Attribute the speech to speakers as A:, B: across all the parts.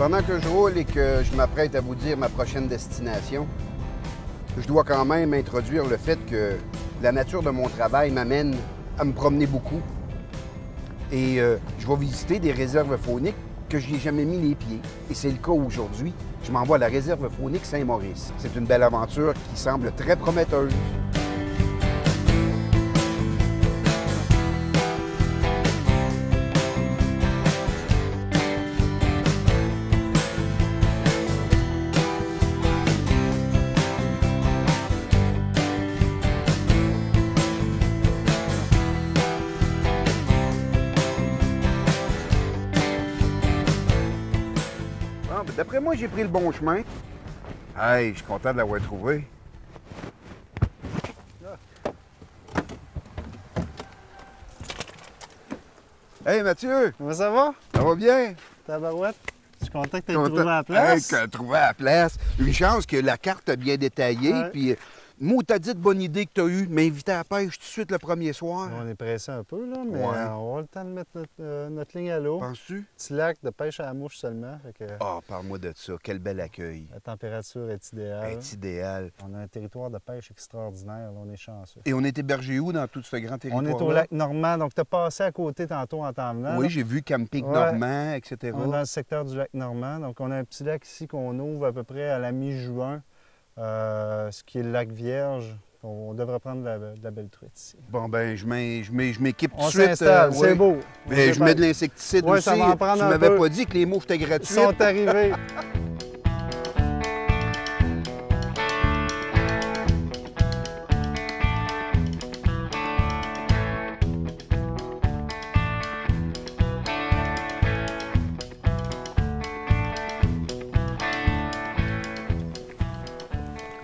A: Pendant que je roule et que je m'apprête à vous dire ma prochaine destination, je dois quand même introduire le fait que la nature de mon travail m'amène à me promener beaucoup. Et je vais visiter des réserves fauniques que je n'y ai jamais mis les pieds. Et c'est le cas aujourd'hui. Je m'envoie à la réserve faunique Saint-Maurice. C'est une belle aventure qui semble très prometteuse. D'après moi, j'ai pris le bon chemin. Hey, je suis content de l'avoir trouvé. Hey, Mathieu!
B: Comment ça va?
A: Ça va bien?
B: Tabarouette? Je suis content que tu aies trouvé à la place.
A: Hey, trouvé à la place. Une chance que la carte a bien détaillée.
B: Ouais.
A: Puis, moi, t'as dit de bonne idée que tu as eue de m'inviter à la pêche tout de suite le premier soir.
B: On est pressé un peu, là, mais
A: Ouais.
B: on va avoir le temps de mettre notre ligne à l'eau.
A: Penses-tu?
B: Petit lac de pêche à la mouche seulement. Fait que
A: Ah, parle-moi de ça. Quel bel accueil.
B: la température est idéale.
A: C'est idéal.
B: On a un territoire de pêche extraordinaire. Là, on est chanceux.
A: Et on est hébergé où dans tout ce grand
B: On
A: territoire?
B: est au lac Normand, donc tu as passé à côté tantôt en t'en venant.
A: Oui,
B: là.
A: j'ai vu Camping
B: Ouais.
A: Normand, etc.
B: On est dans le secteur du lac Normand. Donc, on a un petit lac ici qu'on ouvre à peu près à la mi-juin, ce qui est le lac Vierge. On devrait prendre de la belle truite ici.
A: Bon, ben, je m'équipe tout
B: On
A: de suite.
B: s'installe, c'est
A: oui.
B: beau.
A: Ben, je mets de l'insecticide
B: Ouais,
A: aussi.
B: ça va en prendre
A: Tu
B: un
A: m'avais
B: peu.
A: pas dit que les moufles étaient
B: Ils
A: gratuites.
B: sont arrivés.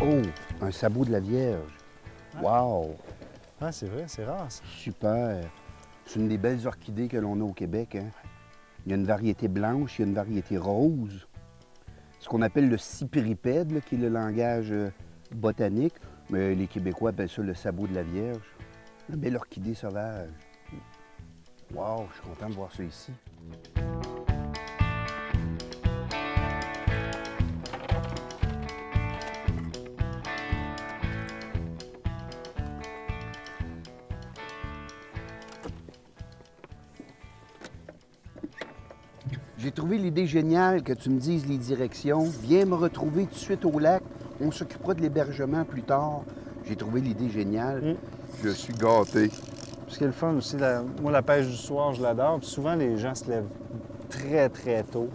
A: Oh, un sabot de la Vierge. Wow!
B: Ah, c'est vrai, c'est rare ça.
A: Super. C'est une des belles orchidées que l'on a au Québec. Hein? Il y a une variété blanche, il y a une variété rose. Ce qu'on appelle le cypripède, là, qui est le langage botanique. Mais les Québécois appellent ça le sabot de la Vierge. Une belle orchidée sauvage. Wow, je suis content de voir ça ici. J'ai trouvé l'idée géniale que tu me dises les directions. Viens me retrouver tout de suite au lac. On s'occupera de l'hébergement plus tard. J'ai trouvé l'idée géniale. Je suis gâté.
B: Ce qui est le fun aussi, moi, la pêche du soir, je l'adore. Puis souvent, les gens se lèvent très, très tôt.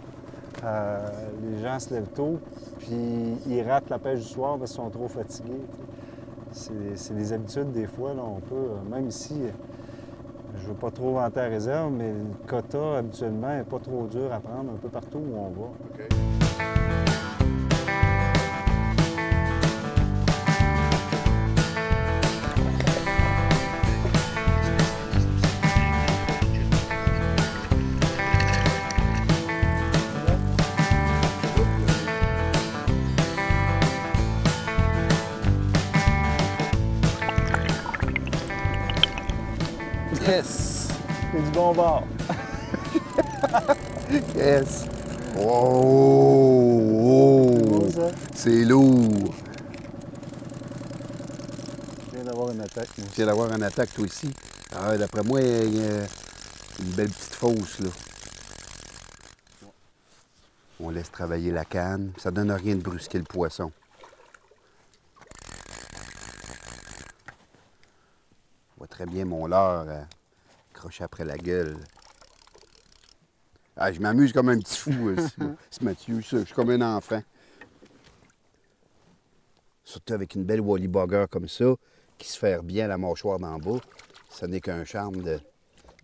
B: Les gens se lèvent tôt, puis ils ratent la pêche du soir parce qu'ils sont trop fatigués. C'est des habitudes, des fois. Là, on peut, même ici, je ne veux pas trop vanter la réserve, mais le quota, habituellement, n'est pas trop dur à prendre un peu partout où on va.
A: Yes!
B: C'est du bon bord.
A: Yes! Oh!
B: Beau, ça.
A: C'est lourd!
B: Je viens d'avoir une attaque. moi
A: Tu
B: aussi.
A: viens d'avoir une attaque, toi aussi. Ah, d'après moi, il y a une belle petite fosse, là. On laisse travailler la canne. Ça donne rien de brusquer le poisson. Je vois très bien mon leurre crocher après la gueule. Ah, je m'amuse comme un petit fou, c'est Mathieu, ça. Je suis comme un enfant. Surtout avec une belle Wally Bugger comme ça, qui se fait bien la mâchoire d'en bas. Ça n'est qu'un charme de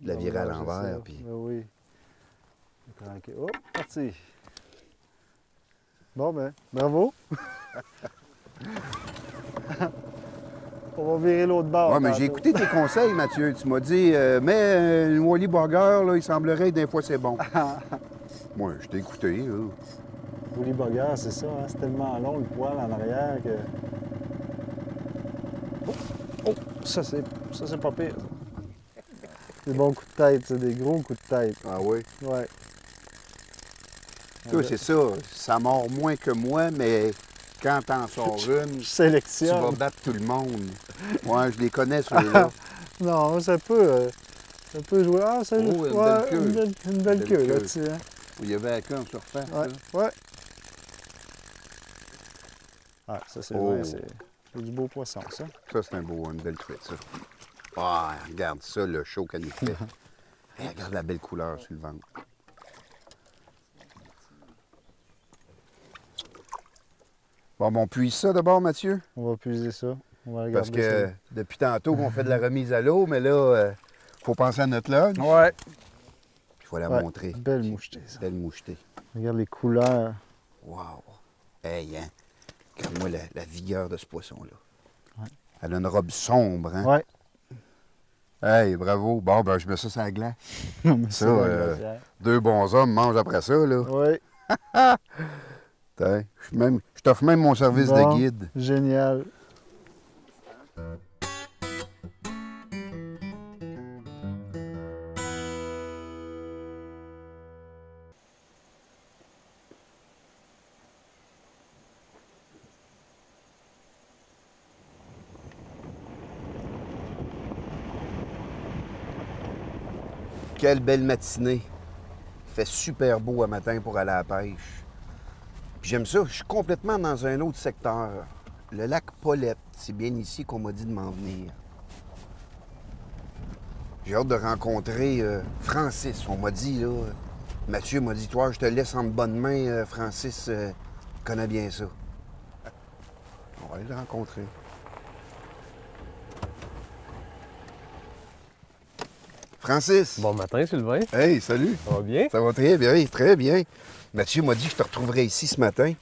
A: la virer à
B: Ouais, c'est
A: l'envers.
B: ça.
A: Puis...
B: Ben oui. Tranquille. Oh, parti. Bon, ben, bravo. On va virer l'autre bord.
A: Oui, mais j'ai écouté tes conseils, Mathieu. Tu m'as dit, mais une Wally Burger, là, il semblerait que des fois c'est bon. Moi, je t'ai écouté. Là.
B: Wally Bugger, c'est ça, hein? C'est tellement long le poil en arrière que. Oh, ça c'est pas pire. Des bons coups de tête, c'est des gros coups de tête.
A: Ah oui?
B: Ouais.
A: Toi, c'est ça. Ça mord moins que moi, mais quand t'en sors une,
B: Je
A: tu
B: sélectionne.
A: vas battre tout le monde. Ouais, je les connais, ceux-là.
B: Non, ça peut jouer. Ah, ça
A: Oh, une
B: ouais,
A: belle queue.
B: une belle queue,
A: queue.
B: là-dessus. Hein?
A: Il y avait la queue en surface,
B: Ouais,
A: là.
B: ouais. Ah, ça, c'est
A: Oh.
B: vrai, c'est du beau poisson, ça.
A: Ça, c'est une belle truite, ça. Ah, regarde ça, le chaud qu'elle nous fait. Hey, regarde la belle couleur sur le ventre. Bon, on puise ça d'abord, Mathieu?
B: On va puiser ça. On va
A: Parce
B: regarder
A: que depuis tantôt, on fait de la remise à l'eau, mais là, faut penser à notre lunch.
B: ça. Ouais.
A: Il faut la
B: Ouais,
A: montrer.
B: belle mouchetée, ça.
A: Belle mouchetée.
B: Regarde les couleurs.
A: Wow! Hey, hein? Regarde-moi la vigueur de ce poisson-là.
B: Ouais.
A: Elle a une robe sombre, hein?
B: Ouais.
A: Hey, bravo. Bon, ben, je mets ça sur la glace.
B: Non, mais
A: Ça,
B: c'est la glacière.
A: Deux bons hommes mangent après ça, là.
B: Ouais.
A: Tiens, je t'offre même mon service
B: Bon,
A: de guide.
B: Génial.
A: Quelle belle matinée. Il fait super beau à matin pour aller à la pêche. Puis j'aime ça, je suis complètement dans un autre secteur. Le lac Paulette, c'est bien ici qu'on m'a dit de m'en venir. J'ai hâte de rencontrer Francis. On m'a dit, là, Mathieu m'a dit, toi, je te laisse en bonne main, Francis connaît bien ça. On va aller le rencontrer. Francis!
C: Bon matin, Sylvain.
A: Hey, salut!
C: Ça va bien?
A: Ça va très bien, oui, très bien. Mathieu m'a dit que je te retrouverais ici ce matin.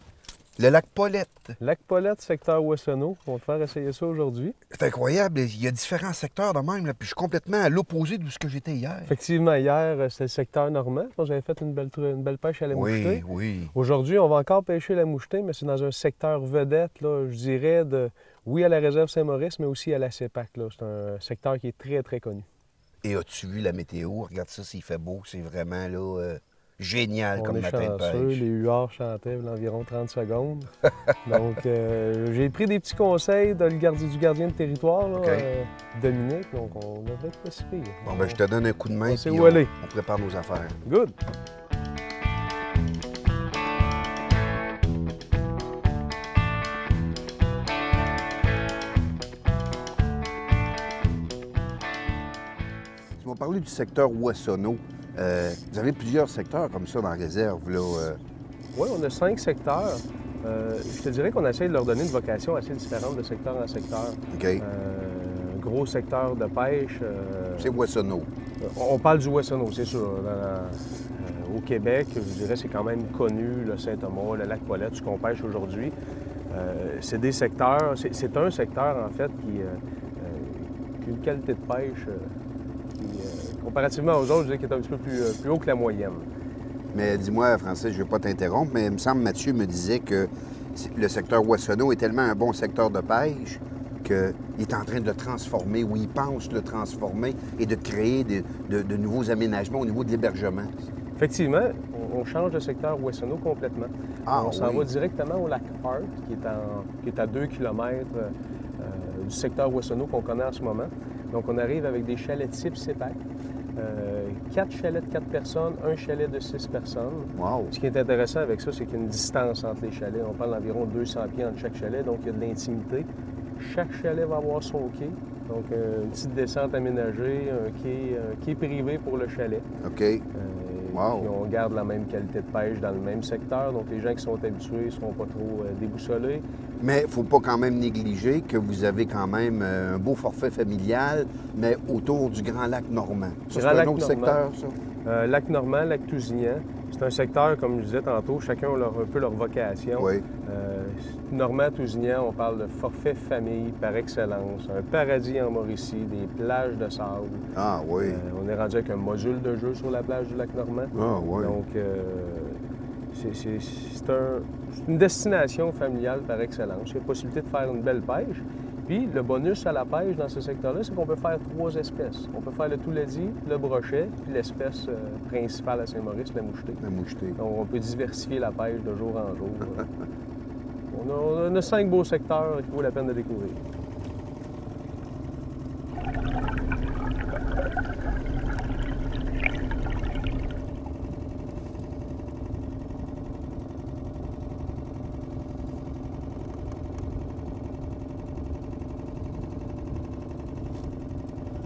A: Le lac Paulette.
C: Lac Paulette, secteur Wessonneau. On va te faire essayer ça aujourd'hui.
A: C'est incroyable, il y a différents secteurs de même, là, puis je suis complètement à l'opposé de ce que j'étais hier.
C: Effectivement, hier, c'était le secteur normand. J'avais fait une belle pêche à la mouchetée.
A: Oui.
C: Aujourd'hui, on va encore pêcher la mouchetée, mais c'est dans un secteur vedette, là, je dirais, oui, à la réserve Saint-Maurice, mais aussi à la CEPAC. C'est un secteur qui est très, très connu.
A: Et as-tu vu la météo? Regarde ça, s'il fait beau, c'est vraiment là, génial
C: On
A: comme
C: est
A: matin de
C: chanceux,
A: pêche.
C: les huards chantaient il y a environ 30 secondes. Donc, j'ai pris des petits conseils du gardien de territoire, là,
A: OK.
C: Dominique, donc on devrait être pas si pire.
A: Bon, ben je te donne un coup de main,
C: On sait
A: puis
C: où aller.
A: on prépare nos affaires.
C: Good!
A: Tu m'as parlé du secteur Wessonneau. Vous avez plusieurs secteurs comme ça dans la réserve, là.
C: Oui, on a 5 secteurs. Je te dirais qu'on essaie de leur donner une vocation assez différente de secteur en secteur.
A: OK.
C: Un gros secteur de pêche.
A: C'est Wessonneau.
C: On parle du Wessonneau, c'est sûr. Au Québec, je dirais c'est quand même connu, le Saint-Thomas, le lac Paulette, ce qu'on pêche aujourd'hui. C'est des secteurs, c'est un secteur en fait qui a une qualité de pêche qui, comparativement aux autres, je dirais qui est un petit peu plus haut que la moyenne.
A: Mais dis-moi, Francis, je ne veux pas t'interrompre, mais il me semble Mathieu me disait que le secteur Wessonneau est tellement un bon secteur de pêche qu'il est en train de le transformer, ou il pense le transformer et de créer de nouveaux aménagements au niveau de l'hébergement.
C: Effectivement, on change de secteur Wessonneau complètement.
A: Ah,
C: on s'en
A: oui.
C: va directement au lac Hart, qui est à 2 km du secteur Wessonneau qu'on connaît en ce moment. Donc, on arrive avec des chalets type CEPAC. 4 chalets de 4 personnes, un chalet de 6 personnes.
A: Wow!
C: Ce qui est intéressant avec ça, c'est qu'il y a une distance entre les chalets. On parle d'environ 200 pieds entre chaque chalet, donc il y a de l'intimité. Chaque chalet va avoir son quai, donc une petite descente aménagée, un quai privé pour le chalet.
A: OK.
C: Wow. Puis on garde la même qualité de pêche dans le même secteur, donc les gens qui sont habitués ne seront pas trop déboussolés.
A: Mais il ne faut pas quand même négliger que vous avez quand même un beau forfait familial, mais autour du Grand Lac Normand. Ça, c'est un autre secteur, ça?
C: Lac Normand, Lac Tousignan. C'est un secteur, comme je disais tantôt, chacun a un peu leur vocation.
A: Oui.
C: Normand, Tousignan, on parle de forfait famille par excellence. Un paradis en Mauricie, des plages de sable.
A: Ah oui.
C: On est rendu avec un module de jeu sur la plage du lac Normand.
A: Ah oui.
C: Donc, c'est une destination familiale par excellence. Il y a possibilité de faire une belle pêche. Puis le bonus à la pêche dans ce secteur-là, c'est qu'on peut faire 3 espèces. On peut faire le touladi, le brochet, puis l'espèce principale à Saint-Maurice, la mouchetée.
A: La mouchetée.
C: Donc on peut diversifier la pêche de jour en jour. On a 5 beaux secteurs qui vaut la peine de découvrir.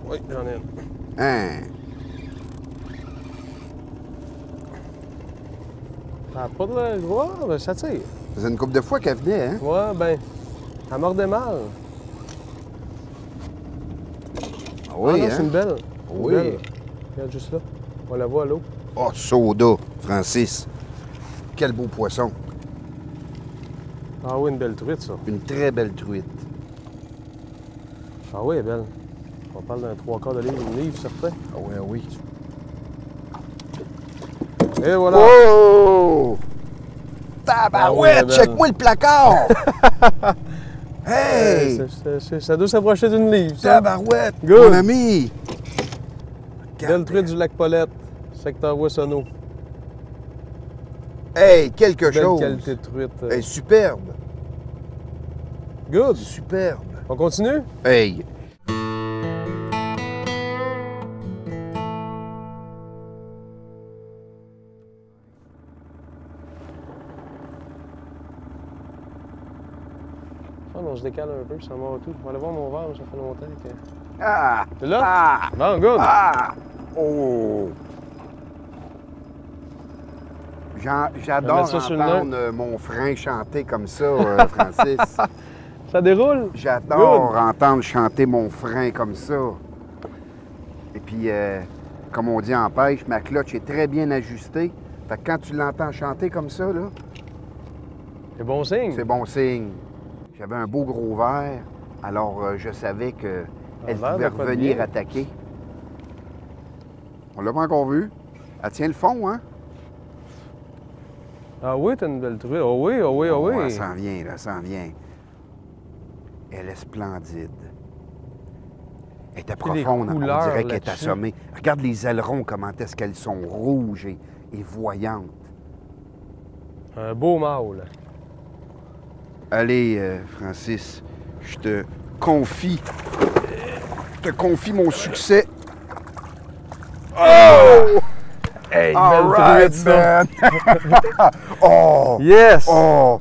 C: Oui, j'en ai une.
A: Hein?
C: Ah, pas de la... Ouais, ben, ça tire.
A: Ça faisait une couple de fois qu'elle venait, hein?
C: Ouais, ben, elle mordait mal.
A: Ah oui,
C: non,
A: hein?
C: c'est une belle.
A: Oui.
C: Une belle. Regarde juste là. On la voit à l'eau.
A: Oh, soda, Francis. Quel beau poisson.
C: Ah oui, une belle truite, ça.
A: Une très belle truite.
C: Ah oui, elle est belle. On parle d'un 3/4 de livre, une livre, certain.
A: Ah oui, ah oui.
C: Et voilà.
A: Oh!
C: Ah oui,
A: Tabarouette,
C: elle est belle.
A: check-moi le placard! Hey!
C: Ça doit s'approcher d'une livre, ça.
A: Tabarouette,
C: Good.
A: mon ami!
C: Belle truite du lac Paulette, secteur Wessonneau.
A: Hey, quelque
C: Belle
A: chose!
C: qualité de truite.
A: Hey, superbe!
C: Good.
A: Superbe!
C: On continue?
A: Hey!
C: On se décale un peu, ça va tout. On va aller voir mon verre, ça fait longtemps que...
A: Ah!
C: T'es là?
A: Ah!
C: Bon, good.
A: Ah! Oh!
C: On va
A: J'adore
C: mettre ça sur le
A: entendre mon frein chanter comme ça, Francis.
C: Ça déroule?
A: J'adore entendre chanter mon frein comme ça. Et puis, comme on dit en pêche, ma cloche est très bien ajustée. Fait que quand tu l'entends chanter comme ça, là,
C: C'est bon signe.
A: c'est bon signe. J'avais un beau gros verre, alors je savais qu'elle
C: verre
A: pouvait
C: de quoi de
A: revenir
C: bien.
A: attaquer. On l'a pas encore vu. Elle tient le fond, hein?
C: Ah oui, t'as une belle truite. Oh oui, oh oui, oh oui.
A: Elle s'en vient, là, elle s'en vient. Elle est splendide. Elle était
C: Puis les
A: profonde, on
C: couleurs
A: dirait qu'elle est
C: là-dessus.
A: assommée. Regarde les ailerons, comment est-ce qu'elles sont rouges et voyantes.
C: Un beau mâle.
A: Allez, Francis, je te confie mon succès. Oh!
C: Hey,
A: All
C: belle
A: right,
C: truite, ça.
A: man! Oh!
C: Yes!
A: Oh!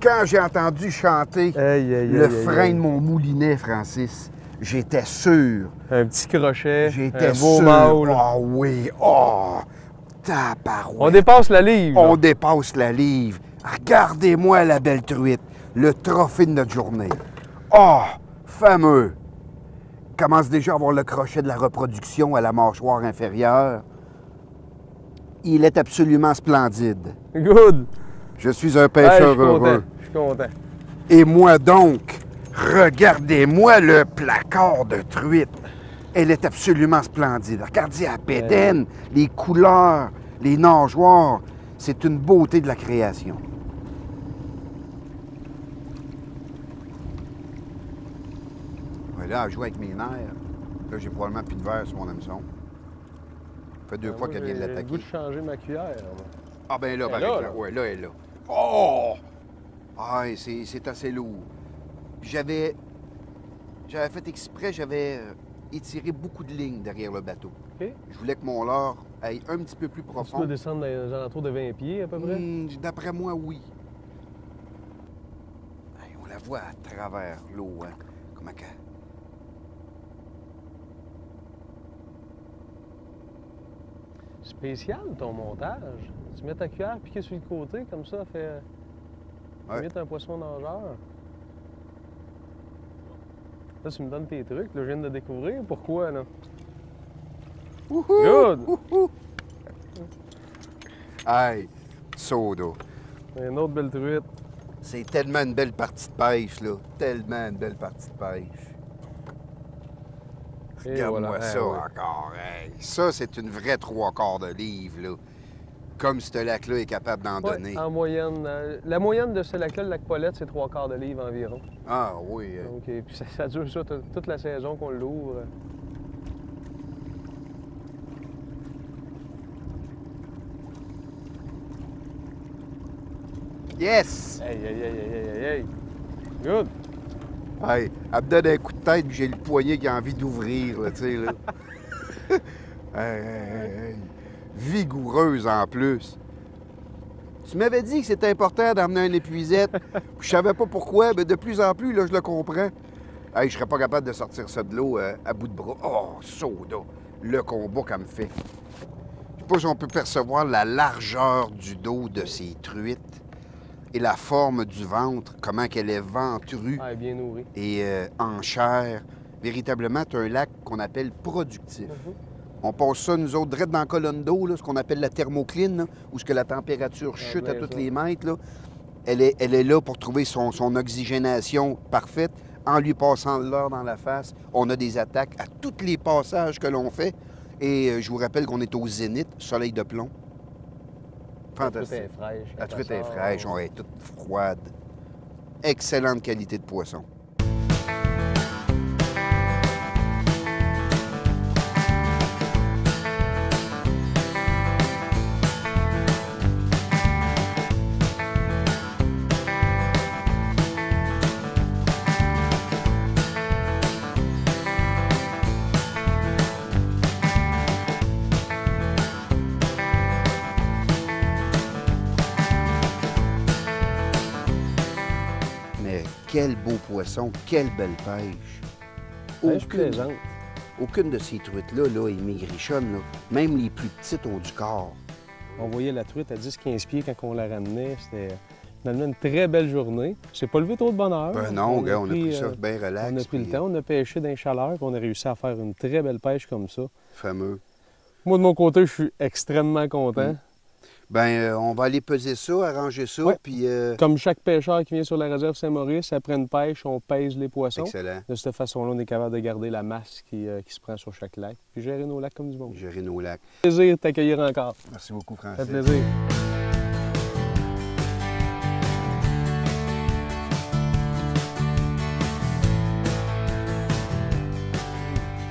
A: Quand j'ai entendu chanter
C: Aïe, aïe,
A: le
C: aïe, aïe,
A: frein
C: aïe.
A: de mon moulinet, Francis, j'étais sûr.
C: Un petit crochet,
A: J'étais
C: un beau
A: sûr.
C: mâle.
A: Oh oui! Oh! Tabarouette!
C: On dépasse la livre.
A: On dépasse la livre. Regardez-moi la belle truite, le trophée de notre journée. Oh, fameux. Commence déjà à avoir le crochet de la reproduction à la mâchoire inférieure. Il est absolument splendide.
C: Good.
A: Je suis un
C: Hey,
A: pêcheur
C: je suis content.
A: heureux.
C: Je suis content.
A: Et moi donc, regardez-moi le placard de truite. Elle est absolument splendide. Regardez la bédaine, les couleurs, les nageoires. C'est une beauté de la création. Ouais, là, elle joue avec mes nerfs. Là, j'ai probablement plus de verre sur mon hameçon. Ça fait 2 fois qu'elle vient de
C: J'ai le goût
A: l'attaquer.
C: de changer ma cuillère. moi.
A: Ah ben là,
C: Elle
A: par
C: est là,
A: exemple.
C: là.
A: Ouais, là, elle est là. Oh! Ah, c'est assez lourd. Puis j'avais fait exprès, j'avais étiré beaucoup de lignes derrière le bateau.
C: OK.
A: Je voulais que mon leurre aille un petit peu plus
C: Tu
A: profond.
C: dois descendre dans les alentours de 20 pieds, à peu près.
A: D'après moi, oui. Hey, on la voit à travers l'eau, hein? Comment qu'elle...
C: Spécial, ton montage. Tu mets ta cuillère piquée sur le côté, comme ça, fait...
A: Ouais.
C: Imite un poisson nageur. Là, tu me donnes tes trucs. Là, je viens de découvrir. Pourquoi, là? Good!
A: Hey, soda.
C: Une autre belle truite.
A: C'est tellement une belle partie de pêche, là. Tellement une belle partie de pêche.
C: Et
A: Regarde-moi
C: voilà.
A: ça
C: Eh ouais.
A: encore. Hey, ça, c'est une vraie 3/4 de livre, là. Comme ce lac-là est capable d'en
C: Ouais,
A: donner.
C: en moyenne. La moyenne de ce lac-là, le lac Paulette, c'est 3/4 de livre environ.
A: Ah oui.
C: Donc, puis ça dure ça toute la saison qu'on l'ouvre.
A: Yes!
C: Hey, hey, hey, hey, hey, hey! Good!
A: Hey, elle me donne un coup de tête, puis j'ai le poignet qui a envie d'ouvrir, là, tu sais, là. Hey, hey, hey. Vigoureuse en plus. Tu m'avais dit que c'était important d'emmener un épuisette. Je savais pas pourquoi, mais de plus en plus, là, je le comprends. Hey, je serais pas capable de sortir ça de l'eau à bout de bras. Oh, soda! Le combat qu'elle me fait. Je sais pas si on peut percevoir la largeur du dos de ces truites et la forme du ventre, comment qu'elle est ventrue
C: Ah, bien nourri.
A: et en chair. Véritablement, c'est un lac qu'on appelle productif. On passe ça, nous autres, direct dans la colonne d'eau, là, ce qu'on appelle la thermocline, là, où ce que la température chute à
C: bien
A: tous
C: ça.
A: les mètres. Là. Elle est là pour trouver son oxygénation parfaite. En lui passant de l'or dans la face, on a des attaques à tous les passages que l'on fait. Et je vous rappelle qu'on est au zénith, soleil de plomb.
C: La truite
A: Fantastique.
C: est fraîche.
A: La truite
C: quand
A: est
C: elle sort.
A: fraîche, on est toute froide. Excellente qualité de poisson. Mais quel beau poisson, quelle belle pêche.
C: Pêche plaisante.
A: Aucune de ces truites-là là, est maigrichonne. Là. Même les plus petites ont du corps.
C: On voyait la truite à 10-15 pieds quand on la ramenait. C'était finalement une très belle journée. C'est pas levé trop de bonne heure.
A: Ben non, gars, on a pris ça bien relax.
C: On a pris le
A: puis
C: temps, on a pêché dans les chaleurs, puis on a réussi à faire une très belle pêche comme ça.
A: Fameux.
C: Moi, de mon côté, je suis extrêmement content.
A: Ben, on va aller peser ça, arranger ça,
C: Ouais.
A: puis...
C: Comme chaque pêcheur qui vient sur la réserve Saint-Maurice, après une pêche, on pèse les poissons.
A: excellent.
C: De cette façon-là, on est capable de garder la masse qui se prend sur chaque lac, puis gérer nos lacs comme du monde.
A: Gérer nos lacs.
C: Plaisir de t'accueillir encore.
A: Merci beaucoup,
C: Ça
A: Francis.
C: fait plaisir.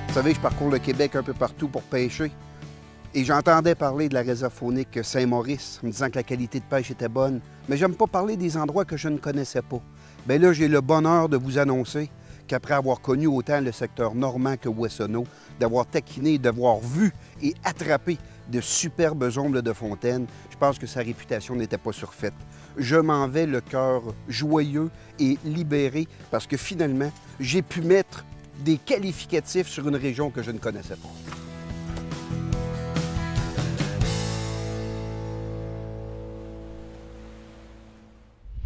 A: Vous savez, je parcours le Québec un peu partout pour pêcher. Et j'entendais parler de la réserve faunique Saint-Maurice, en me disant que la qualité de pêche était bonne. Mais j'aime pas parler des endroits que je ne connaissais pas. Bien là, j'ai le bonheur de vous annoncer qu'après avoir connu autant le secteur normand que Wessonneau, d'avoir taquiné, d'avoir vu et attrapé de superbes ombres de fontaine, je pense que sa réputation n'était pas surfaite. Je m'en vais le cœur joyeux et libéré parce que finalement, j'ai pu mettre des qualificatifs sur une région que je ne connaissais pas.